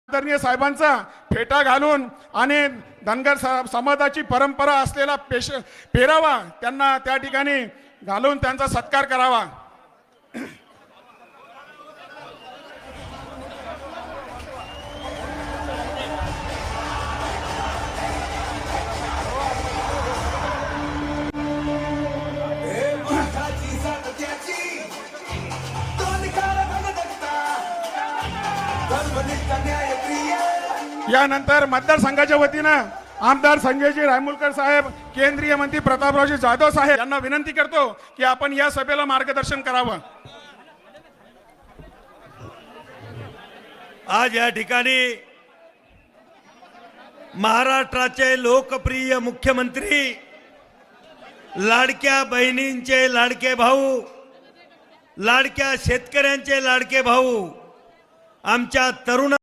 आदरणीय साहेबांचा फेटा घालून आणि धनगर समाजाची परंपरा असलेला पेरावा त्यांना त्या ठिकाणी घालून त्यांचा सत्कार करावा। यानंतर मतदारसंघाच्या वतीनं आमदार संजयजी रायमुलकर साहेब, केंद्रीय मंत्री प्रतापरावजी जाधव साहेब यांना विनंती करतो की आपण या सभेला मार्गदर्शन करावं। आज या ठिकाणी महाराष्ट्राचे लोकप्रिय मुख्यमंत्री, लाडक्या बहिणींचे लाडके भाऊ, लाडक्या शेतकऱ्यांचे लाडके भाऊ, आमच्या तरुण